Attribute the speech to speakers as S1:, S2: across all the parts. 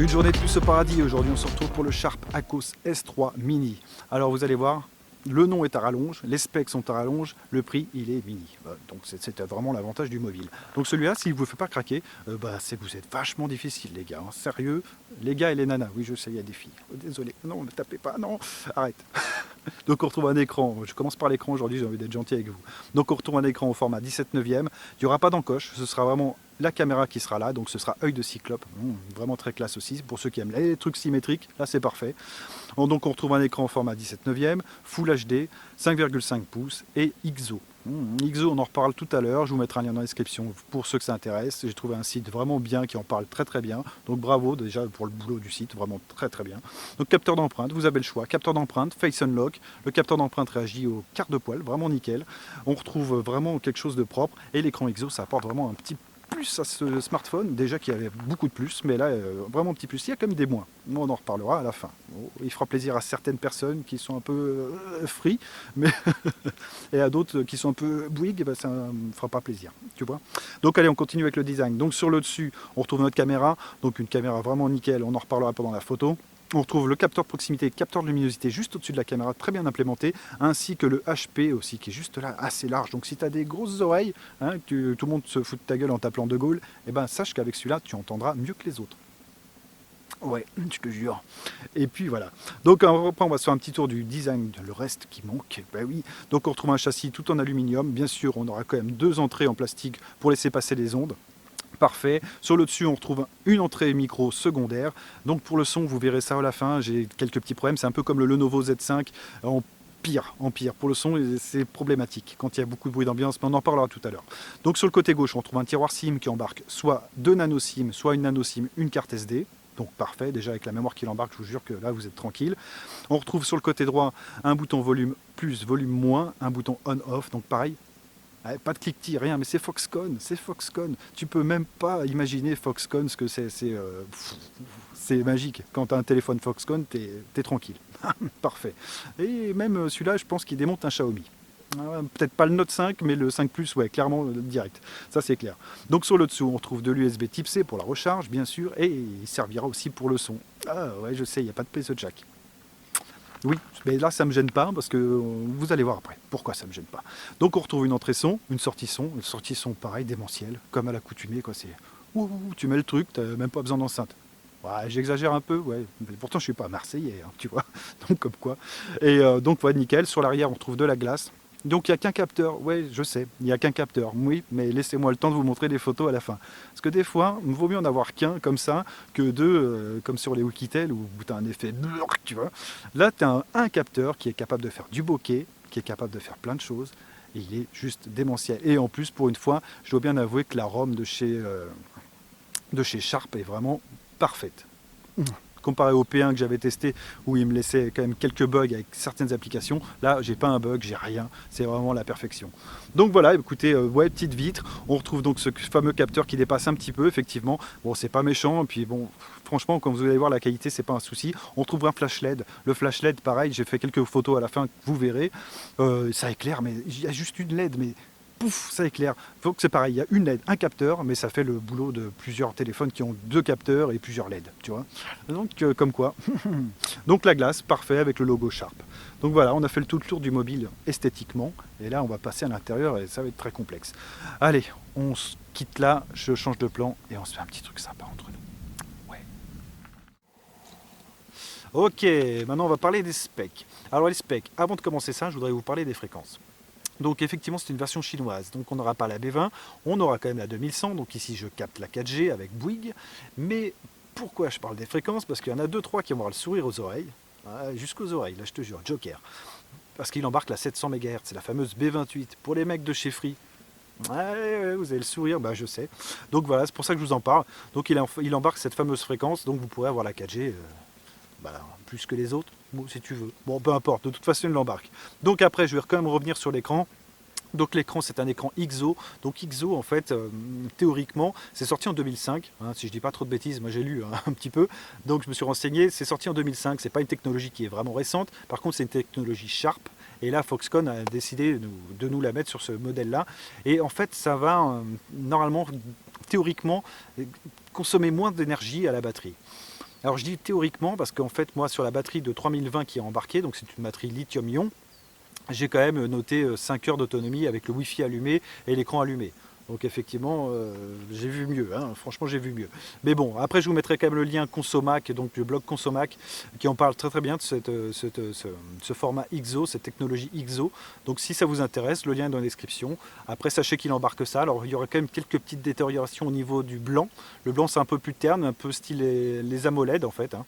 S1: Une journée de plus au paradis. Aujourd'hui, on se retrouve pour le Sharp Aquos S3 Mini. Alors, vous allez voir, le nom est à rallonge, les specs sont à rallonge, le prix, il est mini. Donc, c'est vraiment l'avantage du mobile. Donc, celui-là, s'il ne vous fait pas craquer, c'est que vous êtes vachement difficile, les gars. Hein. Sérieux, les gars et les nanas. Oui, je sais, il y a des filles. Oh, désolé. Non, ne tapez pas. Non, arrête. Donc, on retrouve un écran. Je commence par l'écran aujourd'hui, j'ai envie d'être gentil avec vous. Donc, on retrouve un écran au format 17/9. Il n'y aura pas d'encoche. Ce sera vraiment la caméra qui sera là, donc ce sera œil de cyclope, vraiment très classe aussi, pour ceux qui aiment les trucs symétriques, là c'est parfait. Donc on retrouve un écran en format 17/9, Full HD, 5,5 pouces et XO. XO, on en reparle tout à l'heure, je vous mettrai un lien dans la description pour ceux que ça intéresse. J'ai trouvé un site vraiment bien qui en parle très très bien, donc bravo déjà pour le boulot du site, vraiment très très bien. Donc capteur d'empreinte, vous avez le choix, capteur d'empreinte, Face Unlock, le capteur d'empreinte réagit au quart de poil, vraiment nickel. On retrouve vraiment quelque chose de propre et l'écran XO ça apporte vraiment un petit plus à ce smartphone, déjà qu'il y avait beaucoup de plus, mais là, vraiment un petit plus. Il y a quand même des moins. On en reparlera à la fin. Bon, il fera plaisir à certaines personnes qui sont un peu free, mais et à d'autres qui sont un peu bouygues, ça ne fera pas plaisir. Tu vois. Donc allez, on continue avec le design. Donc sur le dessus, on retrouve notre caméra, donc une caméra vraiment nickel, on en reparlera pendant la photo. On retrouve le capteur de proximité et capteur de luminosité juste au-dessus de la caméra, très bien implémenté, ainsi que le HP aussi, qui est juste là, assez large. Donc si tu as des grosses oreilles, que tout le monde se fout de ta gueule en t'appelant De Gaulle, sache qu'avec celui-là, tu entendras mieux que les autres. Ouais, je te jure. Et puis voilà. Donc on va se faire un petit tour du design, le reste qui manque. Ben oui. Donc on retrouve un châssis tout en aluminium. Bien sûr, on aura quand même deux entrées en plastique pour laisser passer les ondes. Parfait. Sur le dessus, on retrouve une entrée micro secondaire. Donc pour le son, vous verrez ça à la fin. J'ai quelques petits problèmes. C'est un peu comme le Lenovo Z5 en pire. Pour le son, c'est problématique quand il y a beaucoup de bruit d'ambiance, mais on en parlera tout à l'heure. Donc sur le côté gauche, on retrouve un tiroir SIM qui embarque soit deux nano SIM, soit une nano SIM, une carte SD. Donc parfait, déjà avec la mémoire qu'il embarque, je vous jure que là vous êtes tranquille. On retrouve sur le côté droit un bouton volume plus, volume moins, un bouton on-off, donc pareil. Pas de cliquetis, rien, mais c'est Foxconn, c'est Foxconn. Tu peux même pas imaginer Foxconn, ce que c'est magique. Quand tu as un téléphone Foxconn, t'es tranquille. Parfait. Et même celui-là, je pense qu'il démonte un Xiaomi. Peut-être pas le Note 5, mais le 5 Plus, ouais, clairement direct. Ça, c'est clair. Donc sur le dessous, on retrouve de l'USB Type C pour la recharge, bien sûr, et il servira aussi pour le son. Ah ouais, je sais, il n'y a pas de prise jack. Oui, mais là ça ne me gêne pas parce que vous allez voir après pourquoi ça ne me gêne pas. Donc on retrouve une entrée son, une sortie son pareil, démentielle, comme à l'accoutumée, quoi. C'est tu mets le truc, tu n'as même pas besoin d'enceinte. Ouais, j'exagère un peu, ouais. Mais pourtant je suis pas marseillais, hein, tu vois. Donc comme quoi. Et donc ouais, nickel. Sur l'arrière on retrouve de la glace. Donc il n'y a qu'un capteur, ouais je sais, il n'y a qu'un capteur, oui, mais laissez-moi le temps de vous montrer des photos à la fin. Parce que des fois, il vaut mieux en avoir qu'un comme ça, que deux, comme sur les Wikitel, où tu as un effet, tu vois. Là, tu as un capteur qui est capable de faire du bokeh, qui est capable de faire plein de choses, et il est juste démentiel. Et en plus, pour une fois, je dois bien avouer que la ROM de chez Sharp est vraiment parfaite. Comparé au P1 que j'avais testé où il me laissait quand même quelques bugs avec certaines applications, là j'ai pas un bug, j'ai rien, c'est vraiment la perfection. Donc voilà, écoutez, ouais, petite vitre, on retrouve donc ce fameux capteur qui dépasse un petit peu, effectivement, bon c'est pas méchant, et puis bon, franchement quand vous allez voir la qualité c'est pas un souci. On retrouve un flash LED, le flash LED pareil, j'ai fait quelques photos à la fin, vous verrez, ça éclaire, mais il y a juste une LED, mais pouf, ça éclaire. Faut que c'est pareil, il y a une LED, un capteur, mais ça fait le boulot de plusieurs téléphones qui ont deux capteurs et plusieurs LED, tu vois. Donc comme quoi. Donc la glace, parfait avec le logo Sharp. Donc voilà, on a fait tout le tour du mobile esthétiquement, et là on va passer à l'intérieur et ça va être très complexe. Allez, on se quitte là, je change de plan et on se fait un petit truc sympa entre nous. Ouais. Ok, maintenant on va parler des specs. Alors les specs, avant de commencer ça, je voudrais vous parler des fréquences. Donc effectivement c'est une version chinoise, donc on n'aura pas la B20, on aura quand même la 2100, donc ici je capte la 4G avec Bouygues, mais pourquoi je parle des fréquences? Parce qu'il y en a 2-3 qui vont avoir le sourire aux oreilles, jusqu'aux oreilles, là je te jure, Joker, parce qu'il embarque la 700 MHz, c'est la fameuse B28, pour les mecs de chez Free. Ouais, vous avez le sourire, bah je sais. Donc voilà, c'est pour ça que je vous en parle. Donc il embarque cette fameuse fréquence, donc vous pourrez avoir la 4G plus que les autres, bon, si tu veux. Bon, peu importe, de toute façon il l'embarque. Donc après, je vais quand même revenir sur l'écran. Donc l'écran c'est un écran XO, donc XO en fait théoriquement c'est sorti en 2005, si je dis pas trop de bêtises, moi j'ai lu un petit peu, donc je me suis renseigné, c'est sorti en 2005, c'est pas une technologie qui est vraiment récente, par contre c'est une technologie Sharp, et là Foxconn a décidé de nous la mettre sur ce modèle là, et en fait ça va normalement, théoriquement, consommer moins d'énergie à la batterie. Alors je dis théoriquement parce qu'en fait moi sur la batterie de 3020 qui est embarquée, donc c'est une batterie lithium-ion, j'ai quand même noté 5 heures d'autonomie avec le Wi-Fi allumé et l'écran allumé. Donc effectivement, j'ai vu mieux, hein. Franchement j'ai vu mieux. Mais bon, après je vous mettrai quand même le lien Consomac, donc le blog Consomac, qui en parle très très bien de ce format XO, cette technologie XO. Donc si ça vous intéresse, le lien est dans la description. Après sachez qu'il embarque ça, alors il y aura quand même quelques petites détériorations au niveau du blanc. Le blanc c'est un peu plus terne, un peu style les AMOLED en fait, hein.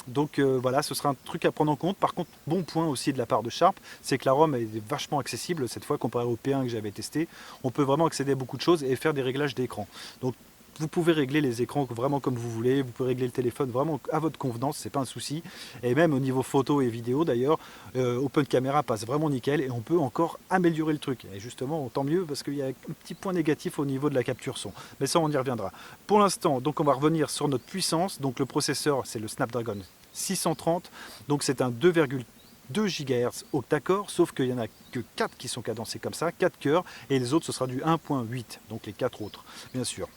S1: Donc voilà, ce sera un truc à prendre en compte. Par contre, bon point aussi de la part de Sharp, c'est que la ROM est vachement accessible cette fois comparé au P1 que j'avais testé. On peut vraiment accéder à beaucoup de choses et faire des réglages d'écran. Donc vous pouvez régler les écrans vraiment comme vous voulez, vous pouvez régler le téléphone vraiment à votre convenance, c'est pas un souci. Et même au niveau photo et vidéo d'ailleurs, Open Camera passe vraiment nickel et on peut encore améliorer le truc. Et justement, tant mieux parce qu'il y a un petit point négatif au niveau de la capture son. Mais ça, on y reviendra. Pour l'instant, donc on va revenir sur notre puissance. Donc le processeur, c'est le Snapdragon 630, donc c'est un 2,2 GHz octa-core, sauf qu'il n'y en a que 4 qui sont cadencés comme ça, 4 cœurs, et les autres ce sera du 1.8, donc les 4 autres, bien sûr.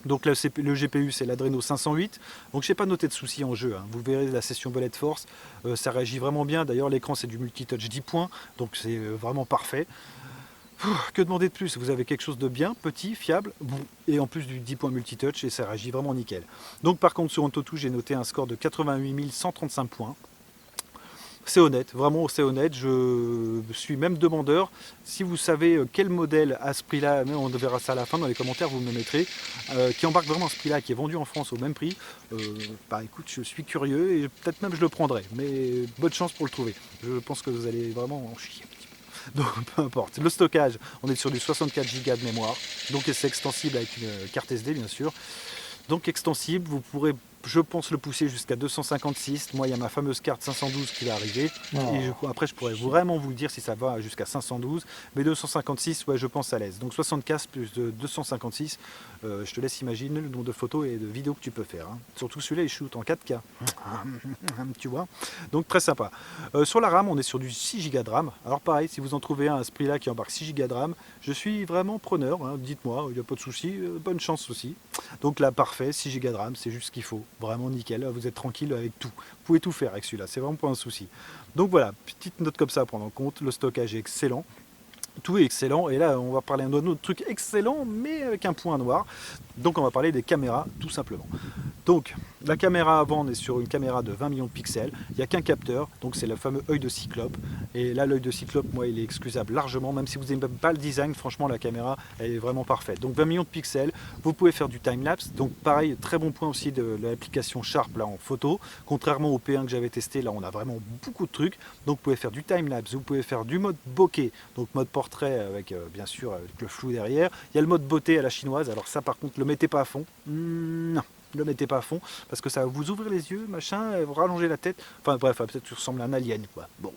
S1: Donc le GPU c'est l'Adreno 508, donc je n'ai pas noté de soucis en jeu, hein. Vous verrez la session Bullet Force, ça réagit vraiment bien, d'ailleurs l'écran c'est du multitouch 10 points, donc c'est vraiment parfait. Que demander de plus? Vous avez quelque chose de bien, petit, fiable, bon, et en plus du 10 points multitouch, et ça réagit vraiment nickel. Donc par contre sur AnTuTu j'ai noté un score de 88 135 points. C'est honnête, vraiment c'est honnête, je suis même demandeur. Si vous savez quel modèle à ce prix-là, on verra ça à la fin dans les commentaires, vous me mettrez, qui embarque vraiment à ce prix-là, qui est vendu en France au même prix, bah écoute, je suis curieux et peut-être même je le prendrai, mais bonne chance pour le trouver. Je pense que vous allez vraiment en chier. Donc peu importe. Le stockage, on est sur du 64 Go de mémoire, donc c'est extensible avec une carte SD bien sûr. Donc extensible, vous pourrez, je pense, le pousser jusqu'à 256. Moi, il y a ma fameuse carte 512 qui va arriver.
S2: Oh,
S1: Et après, je pourrais vraiment vous le dire si ça va jusqu'à 512. Mais 256, ouais, je pense à l'aise. Donc 64 plus de 256, je te laisse imaginer le nombre de photos et de vidéos que tu peux faire, hein. Surtout celui-là, il shoot en 4K. Tu vois. Donc très sympa. Sur la RAM, on est sur du 6 Go de RAM. Alors pareil, si vous en trouvez un à ce prix-là qui embarque 6 Go de RAM, je suis vraiment preneur, hein. Dites-moi, il n'y a pas de souci. Bonne chance aussi. Donc là, parfait, 6 Go de RAM, c'est juste ce qu'il faut. Vraiment nickel, vous êtes tranquille avec tout. Vous pouvez tout faire avec celui-là, c'est vraiment pas un souci. Donc voilà, petite note comme ça à prendre en compte. Le stockage est excellent. Tout est excellent. Et là, on va parler d'un autre truc excellent, mais avec un point noir. Donc on va parler des caméras, tout simplement. Donc la caméra avant, on est sur une caméra de 20 millions de pixels, il n'y a qu'un capteur, donc c'est le fameux œil de cyclope. Et là l'œil de cyclope, moi il est excusable largement, même si vous n'aimez pas le design, franchement la caméra elle est vraiment parfaite. Donc 20 millions de pixels, vous pouvez faire du time-lapse, donc pareil, très bon point aussi de l'application Sharp là en photo, contrairement au P1 que j'avais testé, là on a vraiment beaucoup de trucs, donc vous pouvez faire du time-lapse, vous pouvez faire du mode bokeh, donc mode portrait avec bien sûr avec le flou derrière, il y a le mode beauté à la chinoise, alors ça par contre le mettez pas à fond, non. Ne le mettez pas à fond parce que ça va vous ouvrir les yeux, machin, vous rallonger la tête. Enfin bref, peut-être que tu ressembles à un alien quoi. Bon,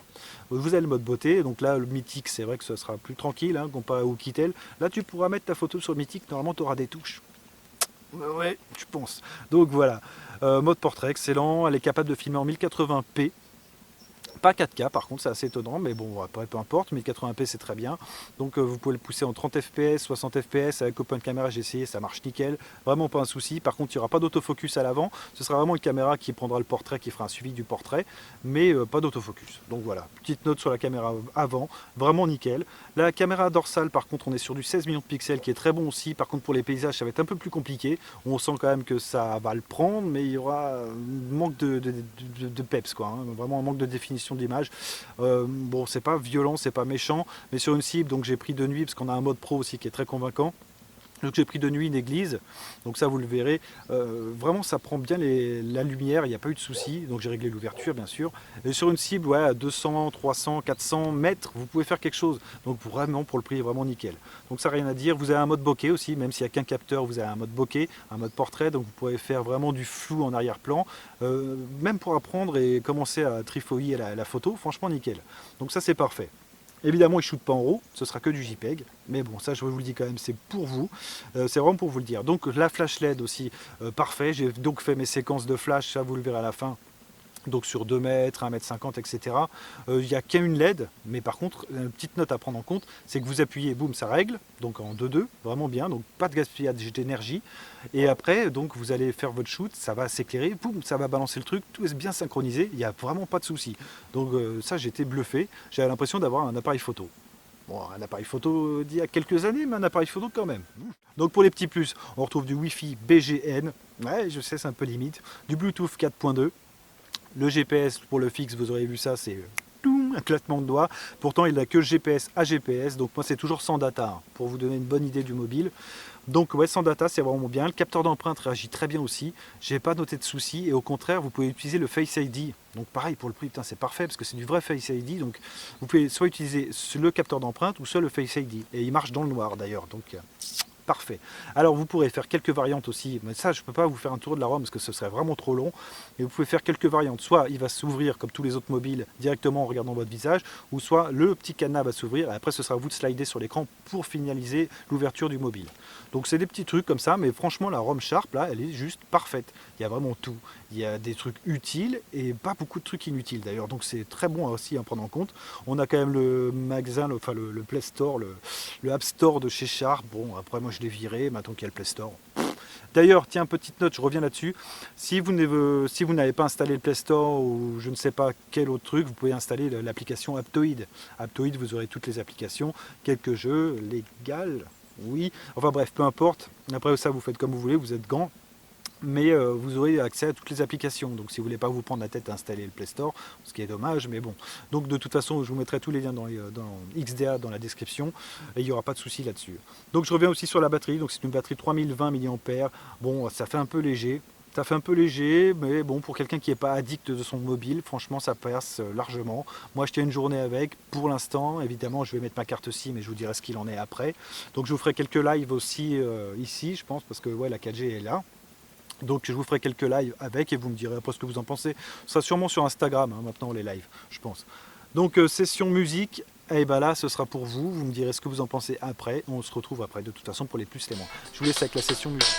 S1: vous avez le mode beauté, donc là le mythique, c'est vrai que ce sera plus tranquille, hein, comparé au Kitel. Là tu pourras mettre ta photo sur mythique, normalement tu auras des touches. Ouais, je pense. Donc voilà, mode portrait excellent, elle est capable de filmer en 1080p. Pas 4K par contre, c'est assez étonnant, mais bon, après peu importe, 1080p c'est très bien. Donc vous pouvez le pousser en 30 fps, 60 fps, avec Open Camera j'ai essayé, ça marche nickel, vraiment pas un souci. Par contre il n'y aura pas d'autofocus à l'avant, ce sera vraiment une caméra qui prendra le portrait, qui fera un suivi du portrait, mais pas d'autofocus. Donc voilà, petite note sur la caméra avant, vraiment nickel. La caméra dorsale par contre on est sur du 16 millions de pixels qui est très bon aussi, par contre pour les paysages ça va être un peu plus compliqué, on sent quand même que ça va le prendre, mais il y aura un manque de peps quoi, hein. Vraiment un manque de définition d'image. Bon, c'est pas violent, c'est pas méchant, mais sur une cible, donc j'ai pris de nuit parce qu'on a un mode pro aussi qui est très convaincant. Donc j'ai pris de nuit une église, donc ça vous le verrez, vraiment ça prend bien la lumière, il n'y a pas eu de souci, donc j'ai réglé l'ouverture bien sûr. Et sur une cible ouais, à 200, 300, 400 mètres, vous pouvez faire quelque chose, donc vraiment pour le prix vraiment nickel. Donc ça rien à dire, vous avez un mode bokeh aussi, même s'il n'y a qu'un capteur, vous avez un mode bokeh, un mode portrait, donc vous pouvez faire vraiment du flou en arrière-plan, même pour apprendre et commencer à trifouiller la photo, franchement nickel. Donc ça c'est parfait. Évidemment, il ne shoot pas en RAW, ce sera que du JPEG, mais bon, ça je vous le dis quand même, c'est pour vous, c'est vraiment pour vous le dire. Donc la flash LED aussi, parfait, j'ai donc fait mes séquences de flash, ça vous le verrez à la fin. donc sur 2 mètres, 1,50 m, etc. Il n'y a qu'une LED, mais par contre, une petite note à prendre en compte, c'est que vous appuyez, boum, ça règle, donc en 2-2, vraiment bien, donc pas de gaspillage d'énergie. Et après, donc vous allez faire votre shoot, ça va s'éclairer, boum, ça va balancer le truc, tout est bien synchronisé, il n'y a vraiment pas de souci. Donc ça, j'étais bluffé, j'avais l'impression d'avoir un appareil photo. Bon, un appareil photo d'il y a quelques années, mais un appareil photo quand même. Donc pour les petits plus, on retrouve du Wi-Fi BGN, ouais, je sais, c'est un peu limite, du Bluetooth 4.2, le GPS pour le fixe, vous aurez vu ça, c'est un claquement de doigts. Pourtant, il n'a que GPS à GPS, donc moi c'est toujours sans data, hein, pour vous donner une bonne idée du mobile. Donc ouais, sans data, c'est vraiment bien. Le capteur d'empreinte réagit très bien aussi. J'ai pas noté de soucis, et au contraire, vous pouvez utiliser le Face ID. Donc pareil, pour le prix, c'est parfait, parce que c'est du vrai Face ID. Donc vous pouvez soit utiliser le capteur d'empreinte, ou soit le Face ID. Et il marche dans le noir d'ailleurs, donc parfait. Alors vous pourrez faire quelques variantes aussi, mais ça je ne peux pas vous faire un tour de la ROM parce que ce serait vraiment trop long. Et vous pouvez faire quelques variantes, soit il va s'ouvrir comme tous les autres mobiles directement en regardant votre visage, ou soit le petit cadenas va s'ouvrir et après ce sera à vous de slider sur l'écran pour finaliser l'ouverture du mobile. Donc c'est des petits trucs comme ça, mais franchement la ROM Sharp là elle est juste parfaite. Il y a vraiment tout. Il y a des trucs utiles et pas beaucoup de trucs inutiles d'ailleurs, donc c'est très bon aussi à prendre en compte. On a quand même le magasin, le Play Store, le App Store de chez Sharp. Bon, après moi je l'ai viré, maintenant qu'il y a le Play Store. D'ailleurs, tiens, petite note, je reviens là-dessus. Si vous n'avez pas installé le Play Store ou je ne sais pas quel autre truc, vous pouvez installer l'application Aptoide. Aptoide, vous aurez toutes les applications, quelques jeux, légal, oui. Enfin bref, peu importe. Après ça, vous faites comme vous voulez, vous êtes gants. Mais vous aurez accès à toutes les applications. Donc si vous ne voulez pas vous prendre la tête à installer le Play Store, ce qui est dommage, mais bon. Donc de toute façon, je vous mettrai tous les liens dans XDA dans la description, et il n'y aura pas de souci là-dessus. Donc je reviens aussi sur la batterie, donc c'est une batterie 3020 mAh. Bon, ça fait un peu léger. Ça fait un peu léger, mais bon, pour quelqu'un qui n'est pas addict de son mobile, franchement, ça passe largement. Moi, je tiens une journée avec. Pour l'instant, évidemment, je vais mettre ma carte SIM, mais je vous dirai ce qu'il en est après. Donc je vous ferai quelques lives aussi ici, je pense, parce que ouais, la 4G est là. Donc je vous ferai quelques lives avec et vous me direz après ce que vous en pensez. Ce sera sûrement sur Instagram hein, maintenant les lives, je pense. Donc session musique, et ben là ce sera pour vous. Vous me direz ce que vous en pensez après. On se retrouve après de toute façon pour les plus les moins. Je vous laisse avec la session musique.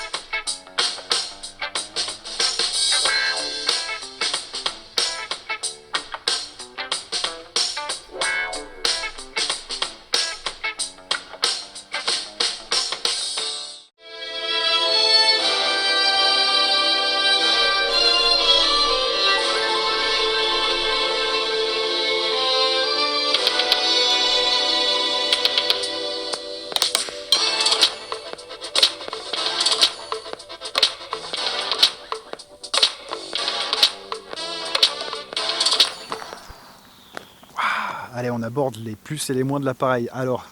S1: Allez, on aborde les plus et les moins de l'appareil. Alors,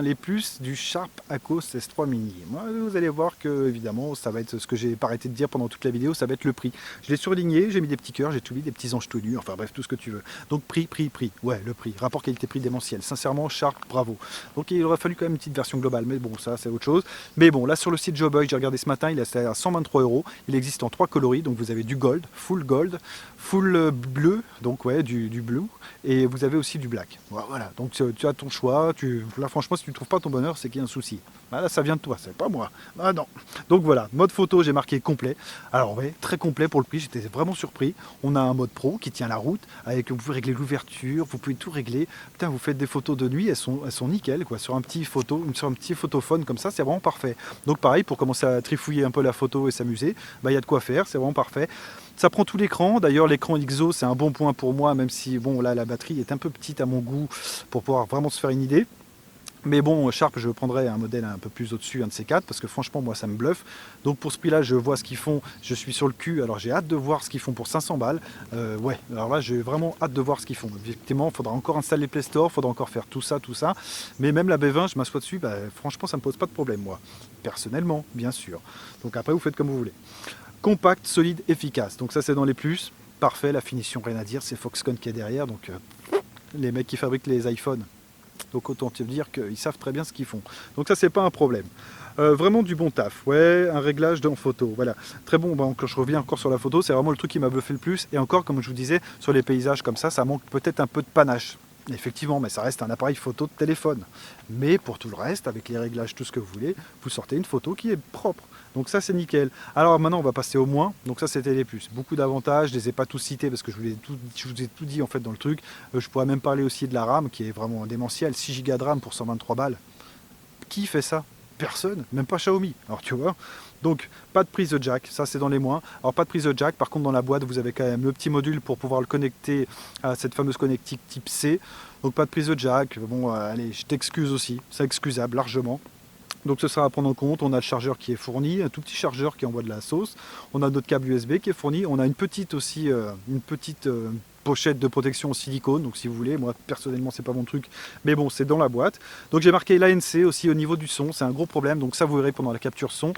S1: les plus du Sharp Aquos S3 Mini. Moi, vous allez voir que, évidemment, ça va être ce que j'ai pas arrêté de dire pendant toute la vidéo, ça va être le prix. Je l'ai surligné, j'ai mis des petits cœurs, j'ai tout mis, des petits anges tout nus, enfin bref, tout ce que tu veux. Donc prix. Ouais, le prix. Rapport qualité-prix démentiel. Sincèrement, Sharp, bravo. Donc il aurait fallu quand même une petite version globale, mais bon, ça c'est autre chose. Mais bon, là sur le site Joboy, j'ai regardé ce matin, il est à 123 €. Il existe en 3 coloris, donc vous avez du gold, full bleu, donc ouais, du blue, et vous avez aussi du black. Voilà, donc tu as ton choix. Là franchement, si tu ne trouves pas ton bonheur, c'est qu'il y a un souci. Là, ça vient de toi, c'est pas moi. Ah non. Donc voilà, mode photo, j'ai marqué complet. Alors ouais, très complet pour le prix, j'étais vraiment surpris. On a un mode pro qui tient la route, avec vous pouvez régler l'ouverture, vous pouvez tout régler. Putain, vous faites des photos de nuit, elles sont nickel, quoi. Sur un petit photophone comme ça, c'est vraiment parfait. Donc pareil, pour commencer à trifouiller un peu la photo et s'amuser, bah il y a de quoi faire, c'est vraiment parfait. Ça prend tout l'écran, d'ailleurs l'écran IXO c'est un bon point pour moi, même si bon là la batterie est un peu petite à mon goût pour pouvoir vraiment se faire une idée. Mais bon, Sharp, je prendrais un modèle un peu plus au-dessus, un de ces quatre, parce que franchement, moi, ça me bluffe. Donc pour ce prix-là, je vois ce qu'ils font, je suis sur le cul, alors j'ai hâte de voir ce qu'ils font pour 500 balles. Ouais, alors là, j'ai vraiment hâte de voir ce qu'ils font. Effectivement, il faudra encore installer Play Store, il faudra encore faire tout ça. Mais même la B20, je m'assois dessus, bah, franchement, ça ne me pose pas de problème, moi. Personnellement, bien sûr. Donc après, vous faites comme vous voulez. Compact, solide, efficace. Donc ça, c'est dans les plus. Parfait, la finition, rien à dire. C'est Foxconn qui est derrière, donc les mecs qui fabriquent les iPhones. Donc autant te dire qu'ils savent très bien ce qu'ils font. Donc ça, c'est pas un problème. Vraiment du bon taf. Ouais, un réglage en photo. Voilà. Très bon. Bon, quand je reviens encore sur la photo, c'est vraiment le truc qui m'a bluffé le plus. Et encore, comme je vous disais, sur les paysages comme ça manque peut-être un peu de panache. Effectivement, mais ça reste un appareil photo de téléphone. Mais pour tout le reste, avec les réglages, tout ce que vous voulez, vous sortez une photo qui est propre. Donc ça, c'est nickel. Alors maintenant, on va passer au moins. Donc ça, c'était les plus. Beaucoup d'avantages, je les ai pas tous cités parce que je vous ai tout dit en fait dans le truc. Je pourrais même parler aussi de la RAM qui est vraiment démentielle. 6 Go de RAM pour 123 balles. Qui fait ça? Personne, même pas Xiaomi. Alors tu vois. Donc pas de prise de jack, ça c'est dans les moins. Alors pas de prise de jack, par contre dans la boîte vous avez quand même le petit module pour pouvoir le connecter à cette fameuse connectique type C. Donc pas de prise de jack, bon allez je t'excuse aussi, c'est excusable largement. Donc ce sera à prendre en compte, on a le chargeur qui est fourni, un tout petit chargeur qui envoie de la sauce, on a notre câble USB qui est fourni, on a une petite aussi, pochette de protection en silicone, donc si vous voulez, moi personnellement c'est pas mon truc, mais bon c'est dans la boîte. Donc j'ai marqué l'ANC aussi au niveau du son, c'est un gros problème, donc ça vous verrez pendant la capture son.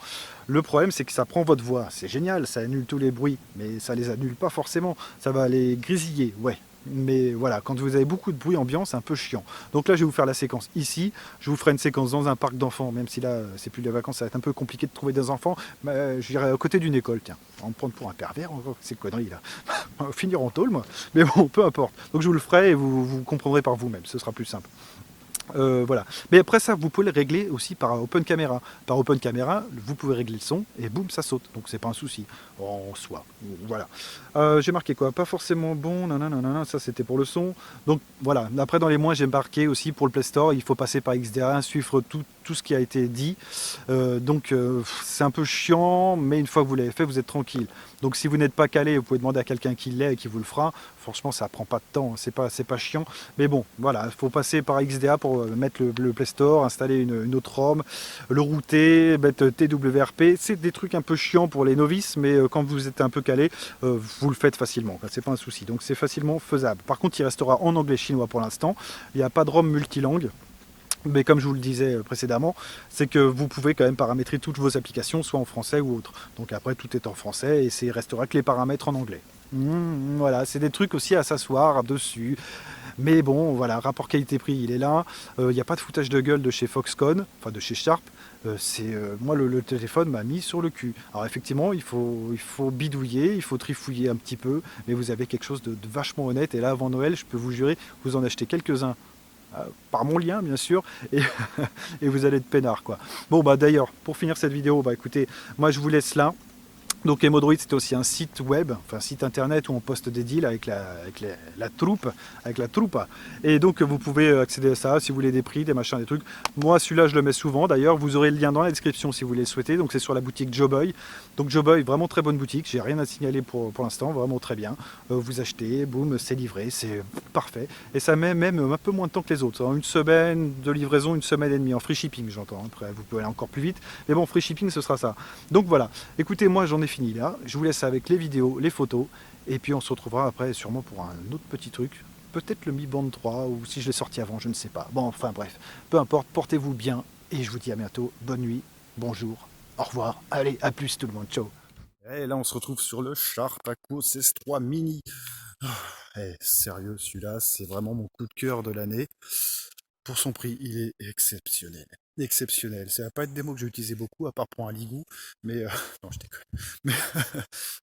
S1: Le problème c'est que ça prend votre voix, c'est génial, ça annule tous les bruits, mais ça les annule pas forcément, ça va les grésiller, ouais. Mais voilà, quand vous avez beaucoup de bruit ambiant, c'est un peu chiant. Donc là, je vais vous faire la séquence ici. Je vous ferai une séquence dans un parc d'enfants, même si là, c'est plus les vacances, ça va être un peu compliqué de trouver des enfants. Mais je dirais à côté d'une école, tiens. On va me prendre pour un pervers, ces conneries là. On va finir en tôle, moi. Mais bon, peu importe. Donc je vous le ferai et vous comprendrez par vous-même. Ce sera plus simple. Voilà. Mais après ça, vous pouvez le régler aussi par Open Camera. Par Open Camera, vous pouvez régler le son et boum, ça saute. Donc c'est pas un souci en soi. Voilà. J'ai marqué quoi? Pas forcément bon. Nanana, ça c'était pour le son. Donc voilà. Après dans les mois, j'ai marqué aussi pour le Play Store, il faut passer par XDA, suivre tout ce qui a été dit. C'est un peu chiant, mais une fois que vous l'avez fait, vous êtes tranquille. Donc si vous n'êtes pas calé, vous pouvez demander à quelqu'un qui l'est et qui vous le fera. Franchement, ça prend pas de temps. C'est pas chiant. Mais bon, voilà, il faut passer par XDA pour mettre le Play Store, installer une autre ROM, le router, mettre TWRP. C'est des trucs un peu chiants pour les novices, mais quand vous êtes un peu calé, vous le faites facilement. C'est pas un souci. Donc c'est facilement faisable. Par contre, il restera en anglais chinois pour l'instant. Il n'y a pas de ROM multilangue. Mais comme je vous le disais précédemment, c'est que vous pouvez quand même paramétrer toutes vos applications, soit en français ou autre. Donc après, tout est en français et il restera que les paramètres en anglais. Voilà, c'est des trucs aussi à s'asseoir dessus. Mais bon, voilà, rapport qualité-prix, il est là. Il n'y a pas de foutage de gueule de chez Foxconn, enfin de chez Sharp. Moi, le téléphone m'a mis sur le cul. Alors effectivement, il faut bidouiller, il faut trifouiller un petit peu, mais vous avez quelque chose de vachement honnête. Et là, avant Noël, je peux vous jurer, vous en achetez quelques-uns par mon lien bien sûr et, et vous allez être peinard quoi. Bon bah d'ailleurs pour finir cette vidéo, bah écoutez, moi je vous laisse là. Donc Hémodroid c'est aussi un site web, enfin site internet où on poste des deals avec la troupe, avec la troupe. Et donc vous pouvez accéder à ça si vous voulez des prix, des machins, des trucs. Moi celui-là je le mets souvent d'ailleurs, vous aurez le lien dans la description si vous le souhaitez. Donc c'est sur la boutique Joboy. Donc Joboy, vraiment très bonne boutique, j'ai rien à signaler pour l'instant, vraiment très bien. Vous achetez, boum, c'est livré, c'est parfait. Et ça met même un peu moins de temps que les autres. Une semaine de livraison, une semaine et demie en free shipping j'entends. Après vous pouvez aller encore plus vite. Mais bon, free shipping ce sera ça. Donc voilà, écoutez moi j'en ai fini là, je vous laisse avec les vidéos, les photos, et puis on se retrouvera après sûrement pour un autre petit truc, peut-être le Mi Band 3, ou si je l'ai sorti avant, je ne sais pas. Bon, enfin bref, peu importe, portez-vous bien, et je vous dis à bientôt, bonne nuit, bonjour, au revoir, allez, à plus tout le monde, ciao. Et là on se retrouve sur le Sharp Aquos S3 Mini. Sérieux, celui-là, c'est vraiment mon coup de cœur de l'année. Pour son prix, il est exceptionnel. Exceptionnel. Ça va pas être des mots que j'ai utilisé beaucoup, à part pour un ligou, mais non, je déconne. Mais,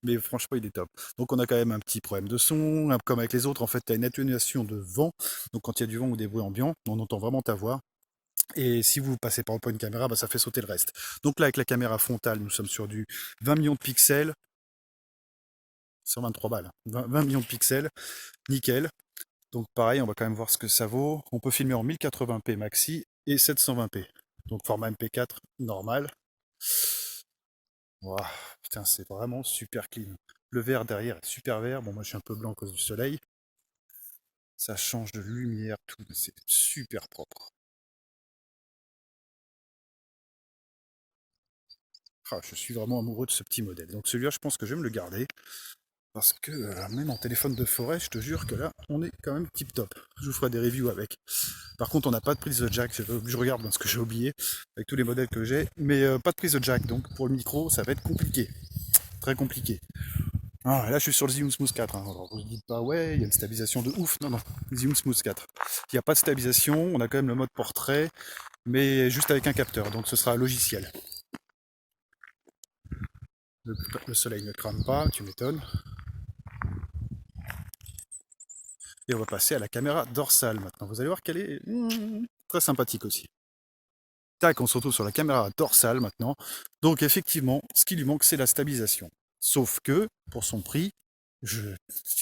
S1: mais franchement, il est top. Donc, on a quand même un petit problème de son, comme avec les autres. En fait, tu as une atténuation de vent. Donc, quand il y a du vent ou des bruits ambiants, on entend vraiment ta voix. Et si vous passez par Open Camera, bah, ça fait sauter le reste. Donc là, avec la caméra frontale, nous sommes sur du 20 millions de pixels. 123 balles. 20 millions de pixels. Nickel. Donc pareil, on va quand même voir ce que ça vaut. On peut filmer en 1080p maxi et 720p. Donc format MP4 normal. Wow, putain, c'est vraiment super clean. Le vert derrière est super vert. Bon, moi je suis un peu blanc à cause du soleil. Ça change de lumière, tout. C'est super propre. Ah, je suis vraiment amoureux de ce petit modèle. Donc celui-là, je pense que je vais me le garder. Parce que même en téléphone de forêt, je te jure que là, on est quand même tip top. Je vous ferai des reviews avec. Par contre, on n'a pas de prise de jack. Je regarde dans ce que j'ai oublié avec tous les modèles que j'ai, mais pas de prise de jack. Donc pour le micro, ça va être compliqué, très compliqué. Ah, là, je suis sur le Zoom Smooth 4. Hein. Alors, vous ne dites pas, ouais, il y a une stabilisation de ouf. Non, non, Zoom Smooth 4. Il n'y a pas de stabilisation. On a quand même le mode portrait, mais juste avec un capteur. Donc ce sera logiciel. Le soleil ne crame pas, tu m'étonnes. Et on va passer à la caméra dorsale maintenant. Vous allez voir qu'elle est très sympathique aussi. Tac, on se retrouve sur la caméra dorsale maintenant. Donc effectivement, ce qui lui manque, c'est la stabilisation. Sauf que, pour son prix, je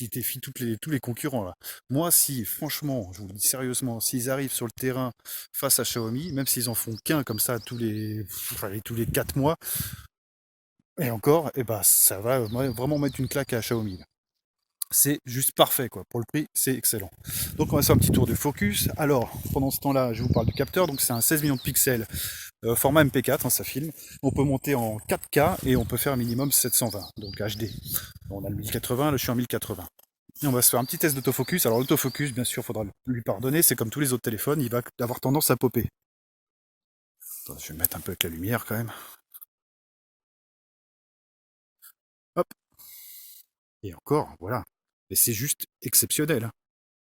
S1: défie tous les concurrents là. Moi, si, franchement, je vous le dis sérieusement, s'ils arrivent sur le terrain face à Xiaomi, même s'ils en font qu'un comme ça tous les 4 mois, et encore, et ben, ça va vraiment mettre une claque à Xiaomi. Là. C'est juste parfait quoi. Pour le prix, c'est excellent. Donc on va faire un petit tour de focus. Alors, pendant ce temps-là, je vous parle du capteur. Donc c'est un 16 millions de pixels format MP4, hein, ça filme. On peut monter en 4K et on peut faire un minimum 720, donc HD. On a le 1080, là je suis en 1080. Et on va se faire un petit test d'autofocus. Alors l'autofocus, bien sûr, il faudra lui pardonner. C'est comme tous les autres téléphones, il va avoir tendance à popper. Attends, je vais mettre un peu avec la lumière quand même. Hop. Et encore, voilà. Et c'est juste exceptionnel. Hein.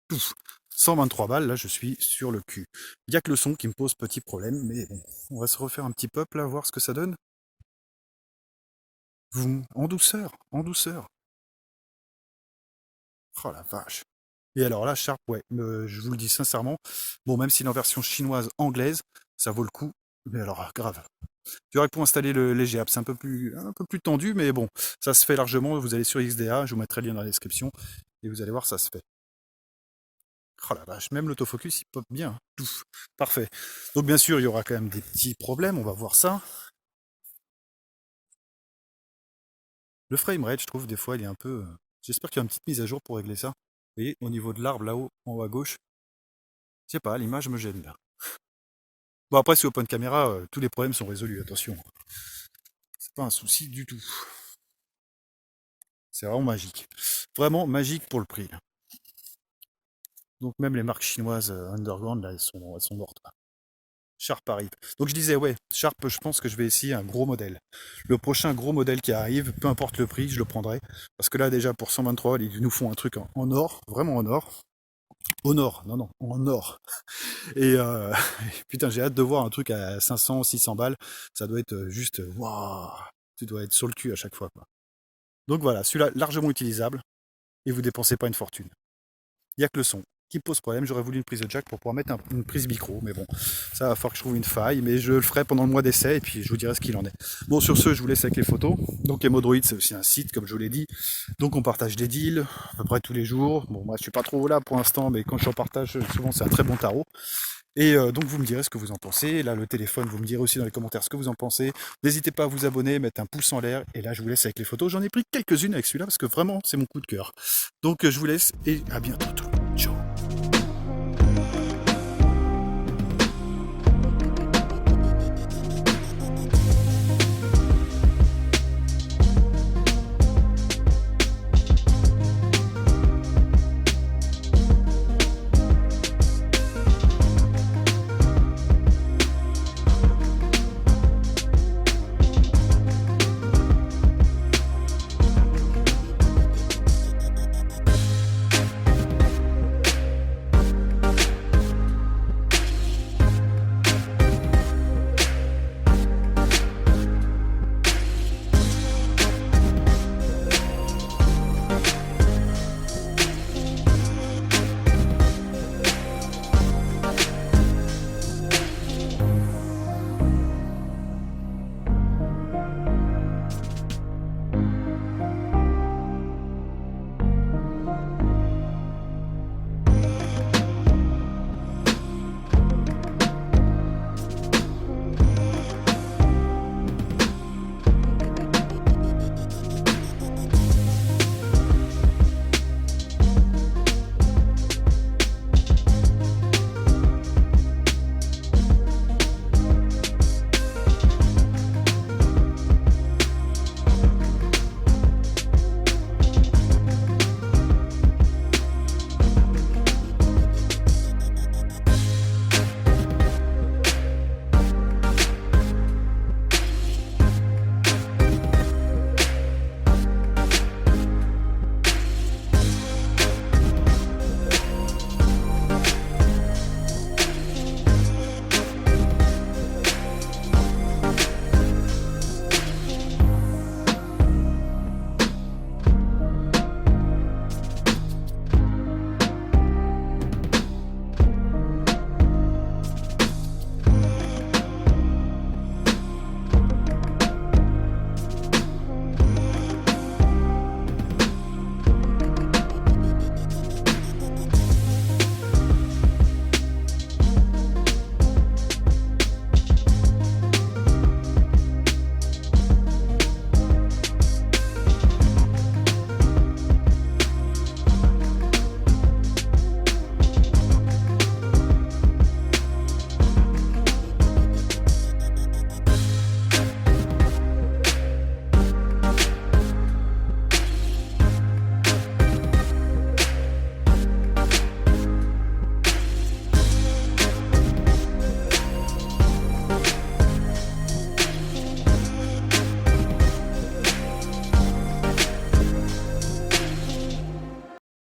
S1: Pouf. 123 balles, là je suis sur le cul. Il n'y a que le son qui me pose petit problème, mais bon, on va se refaire un petit pop là, voir ce que ça donne. En douceur, en douceur. Oh la vache. Et alors là, Sharp, ouais, je vous le dis sincèrement, bon, même si est en version chinoise anglaise, ça vaut le coup, mais alors grave. Tu aurais pour installer le léger app, c'est un peu plus tendu, mais bon, ça se fait largement. Vous allez sur XDA, je vous mettrai le lien dans la description, et vous allez voir, ça se fait. Oh la vache, même l'autofocus, il pop bien. Pouf, parfait. Donc bien sûr, il y aura quand même des petits problèmes, on va voir ça. Le framerate, je trouve, des fois, il est un peu... J'espère qu'il y a une petite mise à jour pour régler ça. Vous voyez, au niveau de l'arbre, là-haut, en haut à gauche, je sais pas, l'image me gêne là. Bon, après, sur Open Camera, tous les problèmes sont résolus, attention. C'est pas un souci du tout. C'est vraiment magique. Vraiment magique pour le prix. Là. Donc même les marques chinoises underground, là, elles sont mortes. Là. Sharp arrive. Donc je disais, ouais, Sharp, je pense que je vais essayer un gros modèle. Le prochain gros modèle qui arrive, peu importe le prix, je le prendrai. Parce que là, déjà, pour 123, ils nous font un truc en or, vraiment en or. Au nord, non, non, en or. Et putain, j'ai hâte de voir un truc à 500, 600 balles. Ça doit être juste, waouh, tu dois être sur le cul à chaque fois. Quoi. Donc voilà, celui-là, largement utilisable. Et vous dépensez pas une fortune. Il n'y a que le son qui pose problème. J'aurais voulu une prise de jack pour pouvoir mettre une prise micro, mais bon, ça va falloir que je trouve une faille, mais je le ferai pendant le mois d'essai et puis je vous dirai ce qu'il en est. Bon, sur ce, je vous laisse avec les photos. Donc, Emodroid, c'est aussi un site, comme je vous l'ai dit. Donc, on partage des deals à peu près tous les jours. Bon, moi, je suis pas trop là pour l'instant, mais quand je en partage, souvent, c'est un très bon tarot. Et donc vous me direz ce que vous en pensez. Là, le téléphone, vous me direz aussi dans les commentaires ce que vous en pensez. N'hésitez pas à vous abonner, mettre un pouce en l'air. Et là, je vous laisse avec les photos. J'en ai pris quelques-unes avec celui-là parce que vraiment, c'est mon coup de cœur. Donc je vous laisse et à bientôt.